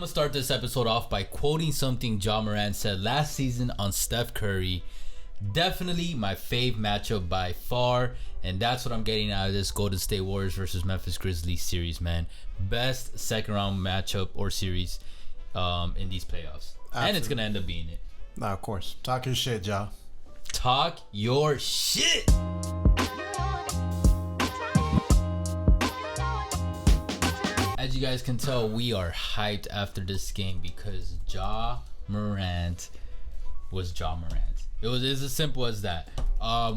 I'm gonna start this episode off by quoting something Ja Morant said last season on Steph Curry. Definitely my fave matchup by far, and that's what I'm getting out of this Golden State Warriors versus Memphis Grizzlies series, man. Best second round matchup or series in these playoffs. Absolutely. And it's gonna end up being it. Nah, of course. Talk your shit, Ja. Talk your shit. As you guys can tell, we are hyped after this game because Ja Morant was Ja Morant. It's as simple as that.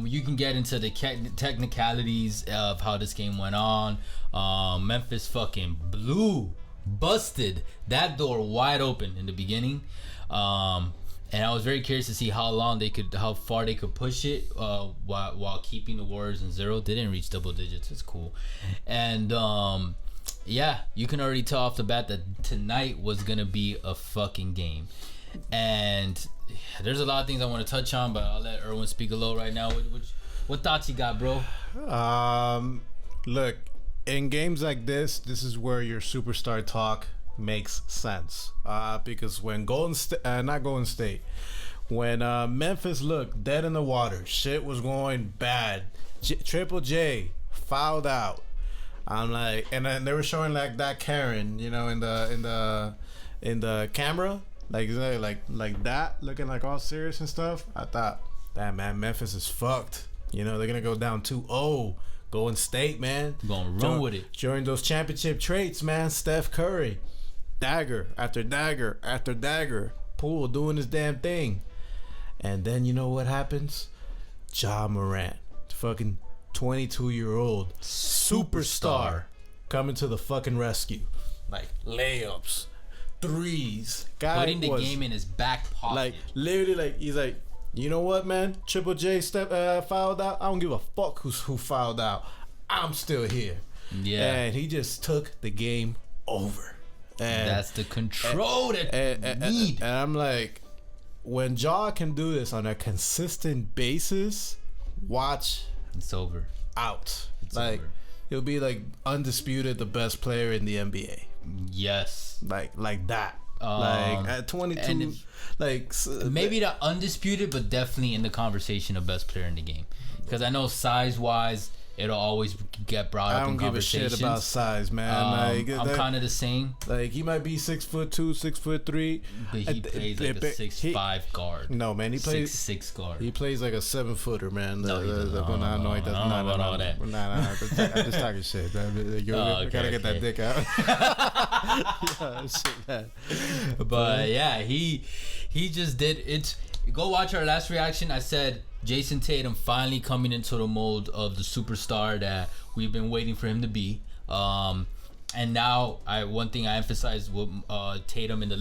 You can get into the technicalities of how this game went on. Memphis fucking busted that door wide open in the beginning. And I was very curious to see how far they could push it while keeping the Warriors in 0. They didn't reach double digits. It's cool. And yeah, you can already tell off the bat that tonight was gonna be a fucking game. And there's a lot of things I want to touch on, but I'll let Erwin speak a little right now. What thoughts you got, bro? Look, in games like this is where your superstar talk makes sense. Because when when Memphis looked dead in the water, shit was going bad. Triple J fouled out. I'm like, and then they were showing like that Karen, you know, in the camera. Like that, looking like all serious and stuff. I thought, damn, man, Memphis is fucked. You know, they're going to go down 2-0. Golden State, man. Going to run with it. During those championship traits, man, Steph Curry. Dagger after dagger after dagger. Poole doing his damn thing. And then you know what happens? Ja Morant, fucking 22-year-old superstar coming to the fucking rescue. Like, layups. Threes, putting the game in his back pocket. Like literally, like he's like, you know what, man? Triple J fouled out. I don't give a fuck who fouled out. I'm still here. Yeah, and he just took the game over. And that's the control that you need. And I'm like, when Ja can do this on a consistent basis, watch. It's over. Out. It's like over. He'll be like undisputed the best player in the NBA. Yes, like that. Like at 22, maybe not undisputed, but definitely in the conversation of best player in the game. Because I know size-wise, it'll always get brought up in conversations. I don't give a shit about size, man. I'm kind of the same. Like, he might be 6'2", 6'3", but he plays like a 6'5" guard. No, man, he plays 6'6" guard. He plays like a 7-footer, man. No, he doesn't. No, he doesn't. I don't know about all that. Nah, I'm just talking shit, man. You gotta get that dick out. Yeah, shit, man. But yeah, he just did it. Go watch our last reaction. I said Jason Tatum finally coming into the mold of the superstar that we've been waiting for him to be. And now one thing I emphasized with Tatum in the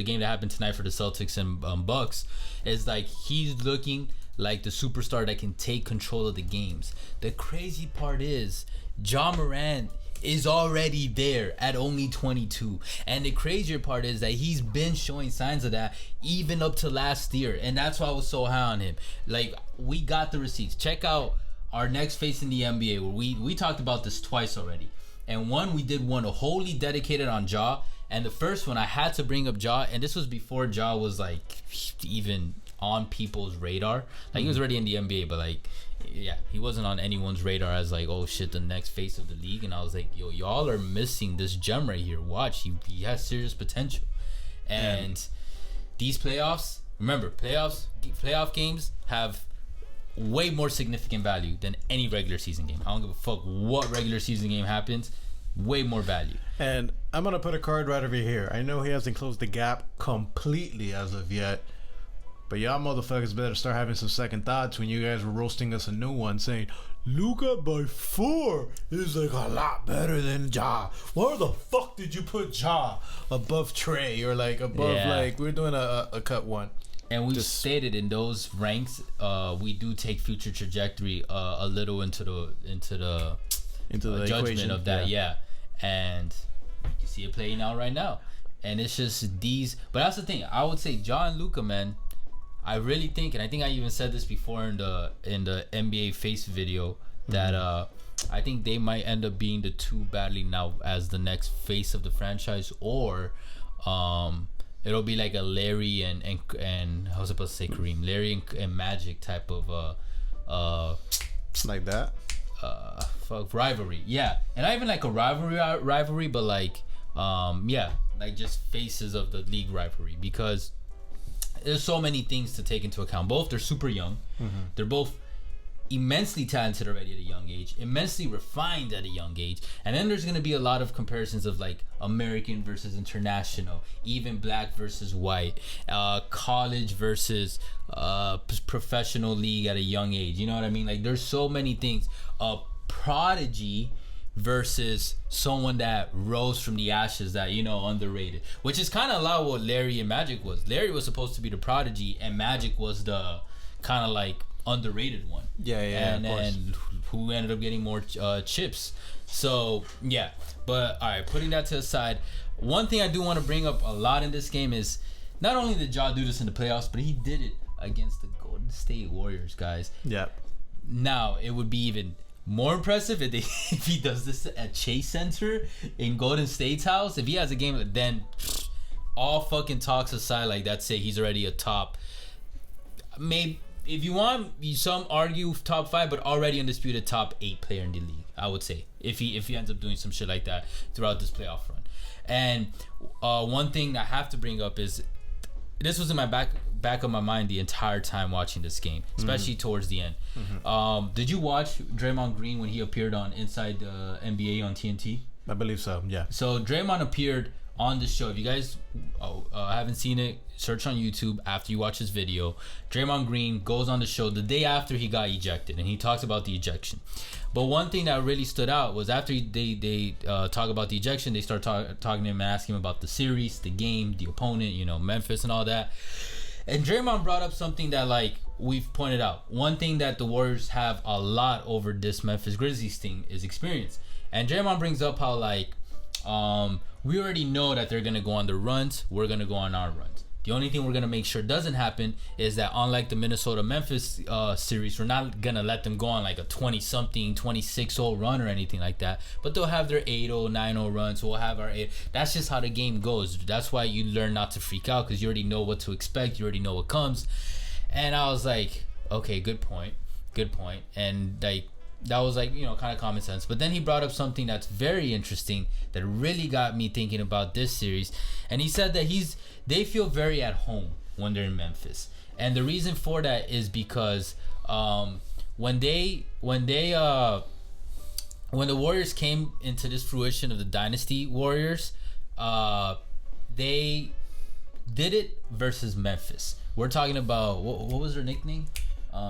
game that happened tonight for the Celtics and Bucks is like he's looking like the superstar that can take control of the games. The crazy part is Ja Morant is already there at only 22, and the crazier part is that he's been showing signs of that even up to last year, and that's why I was so high on him. Like, we got the receipts. Check out our next face in the NBA where we talked about this twice already, and we did one wholly dedicated on Ja, and the first one I had to bring up Ja, and this was before Ja was like even on people's radar. Like, he was already in the NBA, but like, yeah, he wasn't on anyone's radar as like, oh shit, the next face of the league. And I was like, yo, y'all are missing this gem right here. Watch, he has serious potential. And these playoffs, remember, playoff games have way more significant value than any regular season game. I don't give a fuck what regular season game happens. Way more value. And I'm gonna put a card right over here. I know he hasn't closed the gap completely as of yet, but y'all motherfuckers better start having some second thoughts when you guys were roasting us a new one saying Luka by 4 is like a lot better than Ja. Where the fuck did you put Ja above Trey or like above like we're doing a cut one? And we've stated in those ranks, we do take future trajectory a little into the judgment equation of that, and you see it playing out right now. And it's just these, but that's the thing. I would say Ja and Luka, man. I really think, and I think I even said this before in the NBA Face video, that I think they might end up being the two battling now as the next face of the franchise, or it'll be like a Larry and I was supposed to say Kareem, Larry and Magic type of like that. Rivalry, yeah, and not even like a rivalry, but like like just faces of the league rivalry, because there's so many things to take into account. Both they're super young, they're both immensely talented already at a young age, immensely refined at a young age, and then there's going to be a lot of comparisons of like American versus international, even black versus white, college versus professional league at a young age, you know what I mean? Like there's so many things. Prodigy versus someone that rose from the ashes, that, you know, underrated, which is kind of a lot what Larry and Magic was. Larry was supposed to be the prodigy and Magic was the kind of like underrated one, and who ended up getting more chips. So yeah, but all right, putting that to the side, one thing I do want to bring up a lot in this game is not only did Ja do this in the playoffs, but he did it against the Golden State Warriors, guys. Yeah. Now it would be even more impressive if he does this at Chase Center in Golden State's house. If he has a game, then all fucking talks aside, like that's it, he's already a top, maybe, if you want, some argue top 5, but already undisputed top 8 player in the league, I would say, if he ends up doing some shit like that throughout this playoff run. And one thing I have to bring up is this was in my back of my mind the entire time watching this game, especially towards the end. Did you watch Draymond Green when he appeared on Inside the NBA on TNT? I believe so, yeah. So Draymond appeared on the show. If you guys haven't seen it, search on YouTube after you watch this video. Draymond Green goes on the show the day after he got ejected, and he talks about the ejection. But one thing that really stood out was after they talk about the ejection, they start talking to him and asking him about the series, the game, the opponent, you know, Memphis and all that. And Draymond brought up something that, like, we've pointed out. One thing that the Warriors have a lot over this Memphis Grizzlies team is experience. And Draymond brings up how, like, we already know that they're going to go on the runs. We're going to go on our runs. The only thing we're going to make sure doesn't happen is that, unlike the Minnesota-Memphis series, we're not going to let them go on like a 20-something, 26-0 run or anything like that. But they'll have their 8-0, 9-0 runs. We'll have our 8. That's just how the game goes. That's why you learn not to freak out, because you already know what to expect. You already know what comes. And I was like, okay, good point. And like, that was like, you know, kind of common sense. But then he brought up something that's very interesting that really got me thinking about this series. And he said that they feel very at home when they're in Memphis. And the reason for that is because when the Warriors came into this fruition of the Dynasty Warriors, they did it versus Memphis. We're talking about, what was their nickname?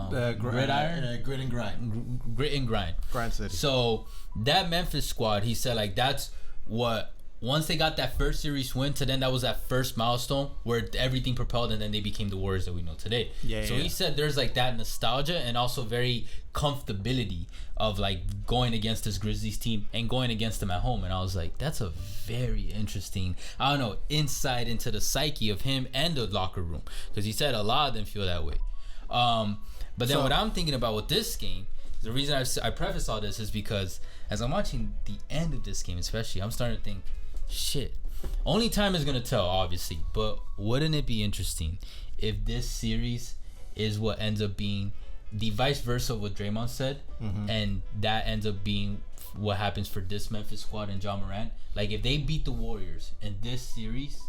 Gridiron? Grit and grind. Grit and grind. Grind City. So that Memphis squad, he said, like, that's what, once they got that first series win, to then that was that first milestone where everything propelled, and then they became the Warriors that we know today. He said there's like that nostalgia and also very comfortability of like going against this Grizzlies team and going against them at home. And I was like, that's a very interesting, I don't know, insight into the psyche of him and the locker room, because he said a lot of them feel that way. But then what I'm thinking about with this game, the reason I preface all this is because as I'm watching the end of this game especially, I'm starting to think, shit, only time is going to tell, obviously, but wouldn't it be interesting if this series is what ends up being the vice versa of what Draymond said, and that ends up being what happens for this Memphis squad and Ja Morant? Like, if they beat the Warriors in this series,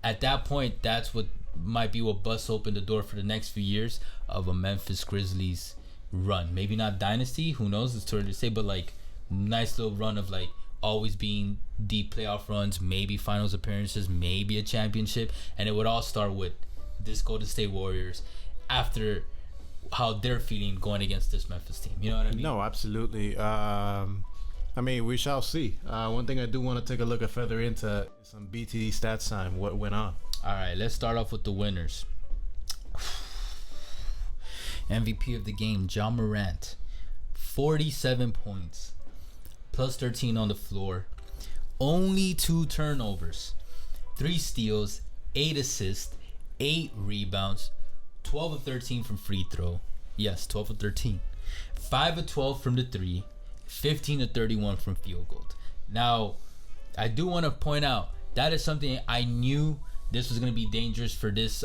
at that point, that's what might be what busts open the door for the next few years of a Memphis Grizzlies run. Maybe not dynasty, who knows, it's too early to say, but like nice little run of like always being deep playoff runs, maybe finals appearances, maybe a championship. And it would all start with this Golden State Warriors after how they're feeling going against this Memphis team. You know what I mean? No, absolutely. I mean, we shall see. One thing I do want to take a look at further into some BT stats time. What went on? All right, let's start off with the winners. MVP of the game, Ja Morant, 47 points, plus 13 on the floor, only 2 turnovers, 3 steals, 8 assists, 8 rebounds, 12 of 13 from free throw. Yes, 12 of 13. 5 of 12 from the 3, 15 to 31 from field goal. Now, I do want to point out that is something I knew this was going to be dangerous for this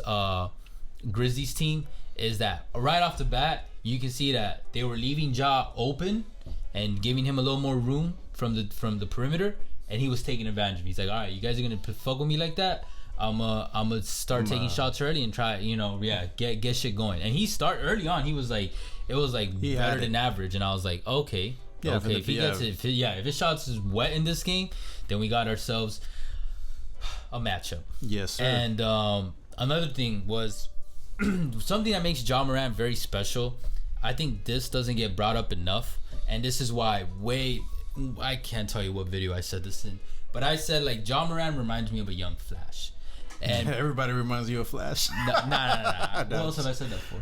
Grizzlies team, is that right off the bat, you can see that they were leaving Ja open and giving him a little more room from the perimeter, and he was taking advantage of it. He's like, all right, you guys are going to fuck with me like that? I'm gonna start taking shots early and try, get shit going. And he start early on. He was like, it was like better than average, and I was like, okay. If his shots is wet in this game, then we got ourselves a matchup. Yes, sir. And another thing was something that makes Ja Morant very special. I think this doesn't get brought up enough, and this is why I can't tell you what video I said this in, but I said like Ja Morant reminds me of a young Flash. And everybody reminds you of Flash. Nah. What else have I said that for?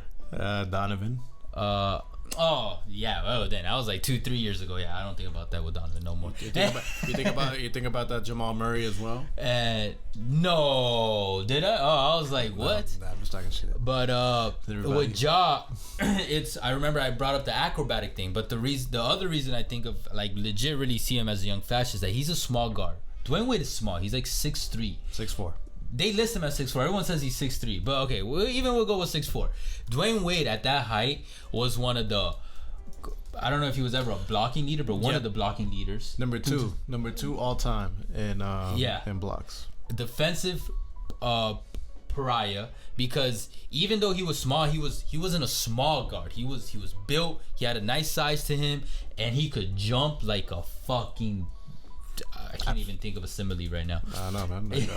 Donovan. Oh yeah. Oh, then I was like 2-3 years ago. Yeah, I don't think about that with Donovan no more. You think about that Jamal Murray as well? No, did I? Oh, I was like, what? Nah, I'm just talking shit. But with Ja, I remember I brought up the acrobatic thing, but the other reason I think of like legit really see him as a young Flash is that he's a small guard. Dwayne Wade is small. He's like 6'3", 6'4". They list him as 6'4". Everyone says he's 6'3", but okay, we'll go with 6'4". Dwayne Wade at that height was one of the, I don't know if he was ever a blocking leader, but one of the blocking leaders. Number two all time in blocks. Defensive pariah, because even though he was small, he wasn't a small guard. He was built. He had a nice size to him, and he could jump like a fucking. I can't even think of a simile right now. I know, man. Like,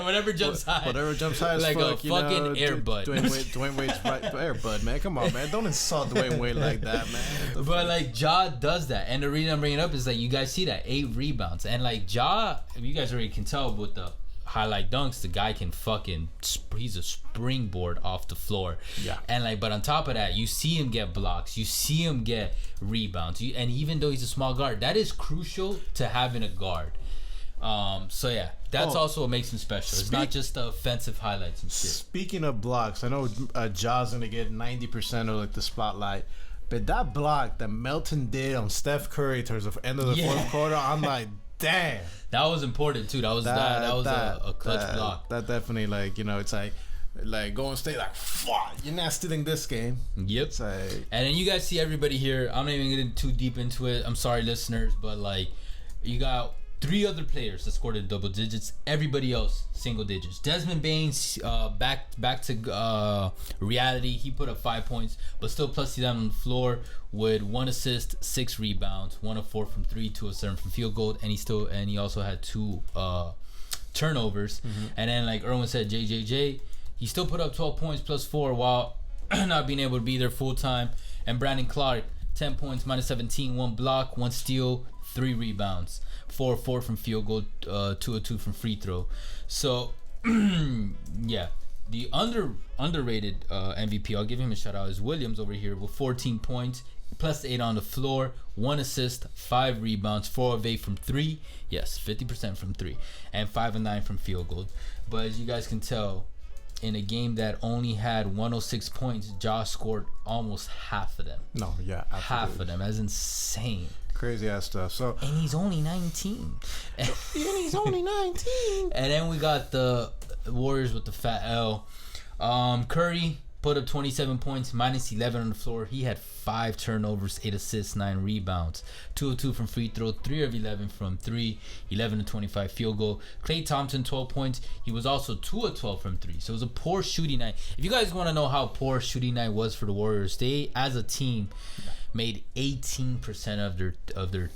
whatever jumps high. Whatever jumps high as like fuck, a fucking airbud. Dwayne Wade's right, airbud, man. Come on, man. Don't insult Dwayne Wade like that, man. But like Ja does that, and the reason I'm bringing it up is like you guys see that 8 rebounds, and like Ja, you guys already can tell with the highlight dunks, the guy can he's a springboard off the floor. Yeah. And like, but on top of that, you see him get blocks, you see him get rebounds, and even though he's a small guard, that is crucial to having a guard. So yeah, that's also what makes him special. It's not just the offensive highlights and shit. Speaking of blocks, I know Ja's gonna get 90% of like the spotlight, but that block that Melton did on Steph Curry towards the end of the fourth quarter, I'm like, damn. That was important too. That was a clutch block. That definitely, like, it's like Golden State, like, fuck, you're not stealing this game. Yep. It's like, and then you guys see everybody here. I'm not even getting too deep into it. I'm sorry, listeners, but like, you got 3 other players that scored in double digits. Everybody else single digits. Desmond Baines, back to reality. He put up 5 points, but still plus 11 on the floor with 1 assist, 6 rebounds, 1 of 4 from 3, 2 of 7 from field goal, and he also had 2 turnovers. Mm-hmm. And then like Erwin said, JJJ, he still put up 12 points plus 4 while not being able to be there full time. And Brandon Clark, 10 points, minus 17, 1 block, 1 steal, 3 rebounds. 4 of 4 from field goal, 2 of 2 from free throw. So, yeah, the underrated MVP, I'll give him a shout out, is Williams over here with 14 points, plus 8 on the floor, 1 assist, 5 rebounds, 4 of 8 from 3. Yes, 50% from 3, and 5 of 9 from field goal. But as you guys can tell, in a game that only had 106 points, Josh scored almost half of them. No, yeah, absolutely. Half of them. That's insane. Crazy ass stuff. So, and he's only 19. And then we got the Warriors with the fat L. Curry put up 27 points, minus 11 on the floor. He had 5 turnovers, 8 assists, 9 rebounds, 2 of 2 from free throw, 3 of 11 from 3, 11 to 25 field goal. Klay Thompson, 12 points. He was also 2 of 12 from 3. So it was a poor shooting night. If you guys want to know how poor shooting night was for the Warriors, they as a team made 18% of their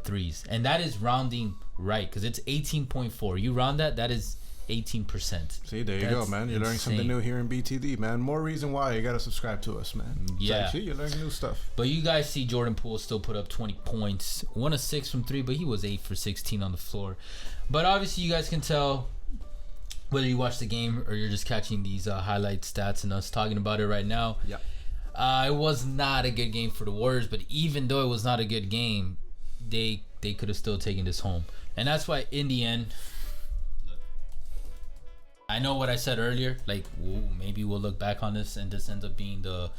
threes, and that is rounding right because it's 18.4. You round that is 18%. See, there you go, man. You're learning something new here in BTD, man. More reason why you gotta subscribe to us, man. Yeah, see, you're learning new stuff. But you guys see Jordan Poole still put up 20 points, 1 of 6 from 3, but he was 8 for 16 on the floor. But obviously, you guys can tell whether you watch the game or you're just catching these highlight stats and us talking about it right now. Yeah. It was not a good game for the Warriors, but even though it was not a good game, they could have still taken this home. And that's why in the end, I know what I said earlier, like, maybe we'll look back on this and this ends up being the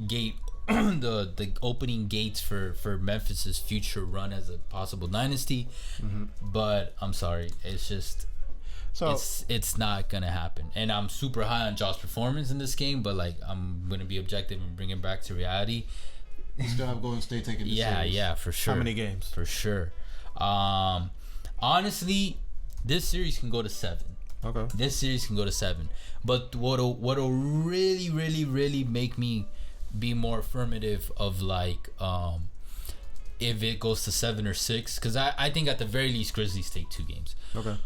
gate the opening gates for Memphis's future run as a possible dynasty. But I'm sorry, it's just it's not gonna happen. And I'm super high on Josh's performance in this game, but like I'm gonna be objective and bring it back to reality. You still have Golden State taking the series. Yeah, for sure. How many games? For sure. Honestly, this series can go to 7. Okay. This series can go to 7. But what'll really, really, really make me be more affirmative of like if it goes to 7 or 6, because I think at the very least Grizzlies take 2 games. Okay.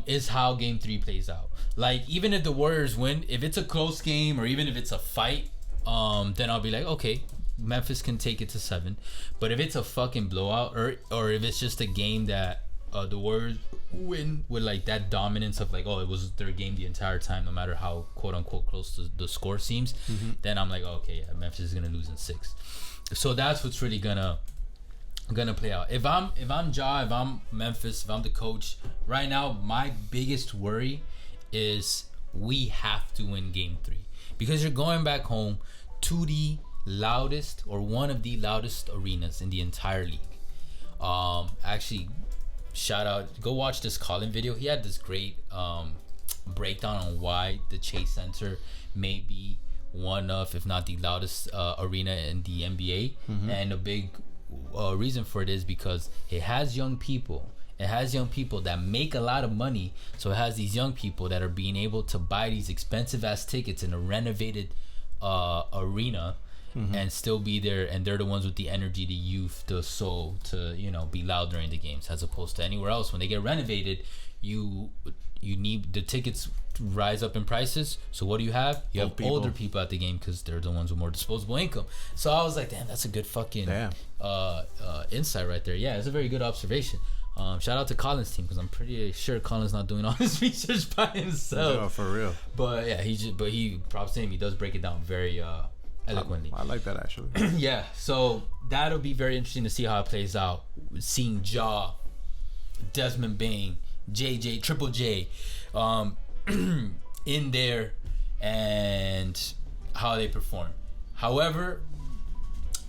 Is how game 3 plays out. Like even if the Warriors win, if it's a close game or even if it's a fight, then I'll be like, okay, Memphis can take it to 7. But if it's a fucking blowout or if it's just a game that the Warriors win with like that dominance of like, oh, it was their game the entire time, no matter how quote unquote close the score seems, then I'm like, okay, yeah, Memphis is gonna lose in 6. So that's what's really gonna play out. If I'm Ja, if I'm Memphis, if I'm the coach right now, my biggest worry is we have to win game 3 because you're going back home to the loudest or one of the loudest arenas in the entire league. Actually, shout out, go watch this Colin video. He had this great breakdown on why the Chase Center may be one of, if not the loudest arena in the NBA. And a big reason for it is because it has young people. It has young people that make a lot of money. So it has these young people that are being able to buy these expensive ass tickets in a renovated arena and still be there, and they're the ones with the energy, the youth, the soul to, you know, be loud during the games, as opposed to anywhere else. When they get renovated, you need the tickets to rise up in prices. So what do you have? You have older people at the game because they're the ones with more disposable income. So I was like, damn, that's a good fucking insight right there. Yeah, it's a very good observation. Shout out to Colin's team, because I'm pretty sure Colin's not doing all his research by himself. No, for real. But yeah, he props to him. He does break it down very eloquently. I like that actually. Yeah, so that'll be very interesting to see how it plays out. Seeing Ja, Desmond Bain, JJ, Triple J, in there, and how they perform. However,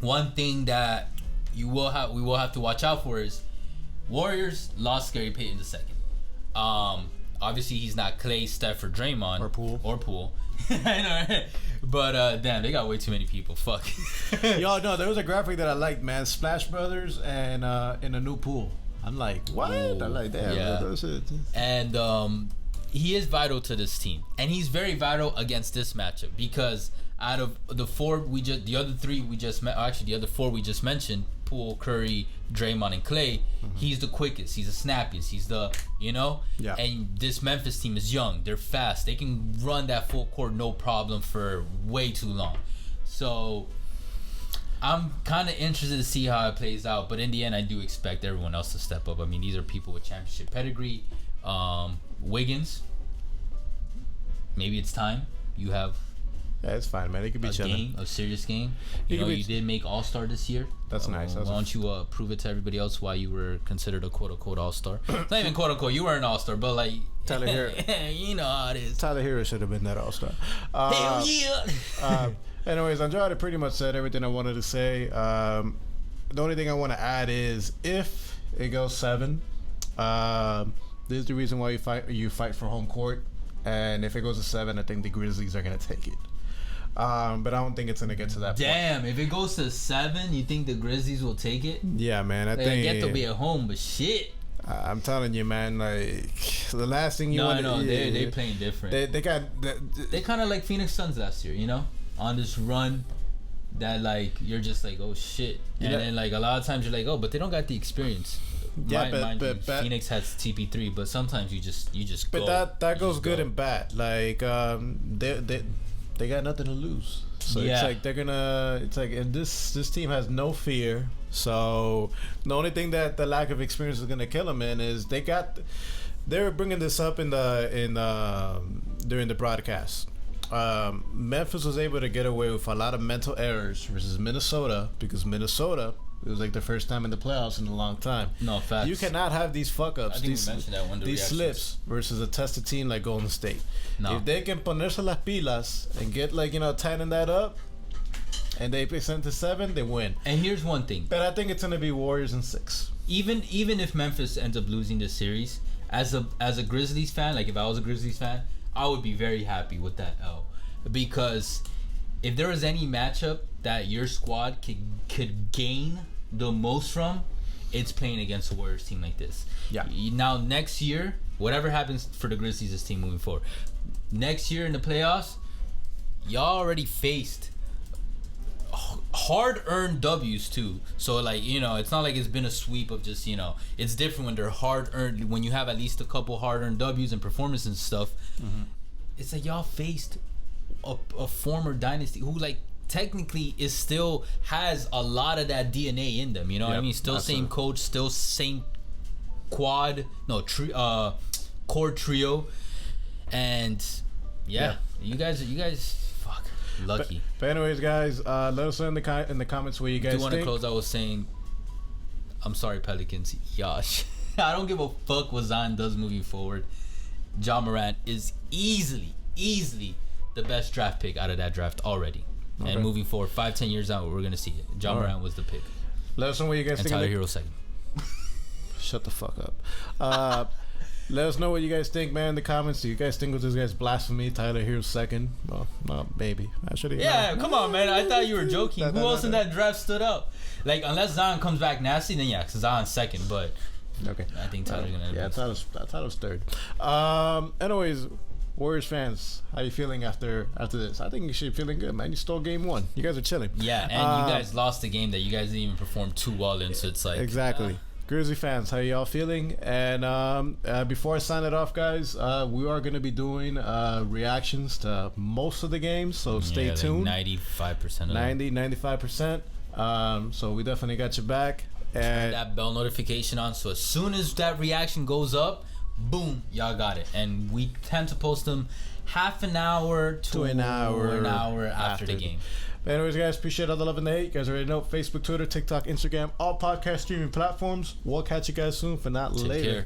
one thing that we will have to watch out for is Warriors lost Gary Payton II. Obviously he's not Klay, Steph, or Draymond or Poole. I know, right? But damn, they got way too many people. Fuck. Yo, no, there was a graphic that I liked, man. Splash Brothers and in a new pool. I'm like, what? Ooh, I like that. Yeah. And he is vital to this team, and he's very vital against this matchup, because out of the four the other four we just mentioned, Poole, Curry, Draymond, and Klay, he's the quickest, he's the snappiest, he's the, you know? Yeah. And this Memphis team is young, they're fast, they can run that full court no problem for way too long. So I'm kind of interested to see how it plays out, but in the end, I do expect everyone else to step up. I mean, these are people with championship pedigree. Wiggins, maybe it's time. You have it's fine, man. It could be chilling. A serious game. You did make All-Star this year. That's nice. Why don't you prove it to everybody else why you were considered a quote-unquote All-Star? Not even quote-unquote. You were an All-Star, but like Tyler Hero. You know how it is. Tyler Hero should have been that All-Star. Hell yeah. Anyways, Andrade pretty much said everything I wanted to say. The only thing I want to add is if it goes 7, this is the reason why you fight for home court. And if it goes to 7, I think the Grizzlies are gonna take it. But I don't think it's gonna get to that point. Damn, if it goes to 7, you think the Grizzlies will take it? Yeah, man. I think they get to be at home, but shit. I'm telling you, man. Like the last thing you want. No, they playing different. They kind of like Phoenix Suns last year, you know, on this run that like you're just like, oh shit, and then like a lot of times you're like, oh, but they don't got the experience. Yeah, but Phoenix has TP3, but sometimes you just but go. That goes good and bad. Like they got nothing to lose. So yeah. it's like they're gonna. It's like, and this team has no fear. So the only thing that the lack of experience is gonna kill them in is they were bringing this up during the broadcast. Memphis was able to get away with a lot of mental errors versus Minnesota, because Minnesota, it was like the first time in the playoffs in a long time. No, facts. You cannot have these fuck ups, I think we mentioned that one. These slips versus a tested team like Golden State. No. If they can ponerse las pilas and get, like, you know, tighten that up, and they send to 7, they win. And here's one thing. But I think it's gonna be Warriors in 6. Even if Memphis ends up losing this series, as a Grizzlies fan, like if I was a Grizzlies fan, I would be very happy with that L, because if there was any matchup that your squad could gain the most from, it's playing against a Warriors team like this. Yeah. Now next year, whatever happens for the Grizzlies, this team moving forward, next year in the playoffs, y'all already faced hard-earned W's too. So like, you know, it's not like it's been a sweep of just, you know, it's different when they're hard-earned, when you have at least a couple hard-earned W's and performances and stuff. Mm-hmm. It's like y'all faced a former dynasty who like technically is still has a lot of that DNA in them, you know what I mean? Still absolutely. Same coach, still same core trio, and you guys fuck lucky. But anyways, guys, let us know in the comments where you guys think. Want to close? I was saying, I'm sorry, Pelicans. Yosh, I don't give a fuck what Zion does moving forward. Ja Morant is easily the best draft pick out of that draft already. Okay. And moving forward, 5-10 years out, we're gonna see it. Ja Morant was the pick. Let us know what you guys think. Tyler Hero second. Shut the fuck up. Let us know what you guys think, man, in the comments. Do you guys think with this guy's blasphemy? Tyler Hero's second? Well, no, maybe. Come on, man. I thought you were joking. Who else in that draft stood up? Like, unless Zion comes back nasty, then yeah, Zion's second. But okay, I think Tyler's gonna. Yeah, Tyler's third. Anyways, Warriors fans, how you feeling after this? I think you should be feeling good, man. You stole game 1. You guys are chilling. Yeah, and you guys lost a game that you guys didn't even perform too well in. So it's like exactly. Grizzly fans, how y'all feeling? And before I sign it off, guys, we are going to be doing reactions to most of the games, so stay tuned. 95% of 95%. So we definitely got your back. And turn that bell notification on, so as soon as that reaction goes up, boom, y'all got it. And we tend to post them half an hour to an hour after the game. But anyways, guys, appreciate all the love and the hate. You guys already know Facebook, Twitter, TikTok, Instagram, all podcast streaming platforms. We'll catch you guys soon, if not later. Care.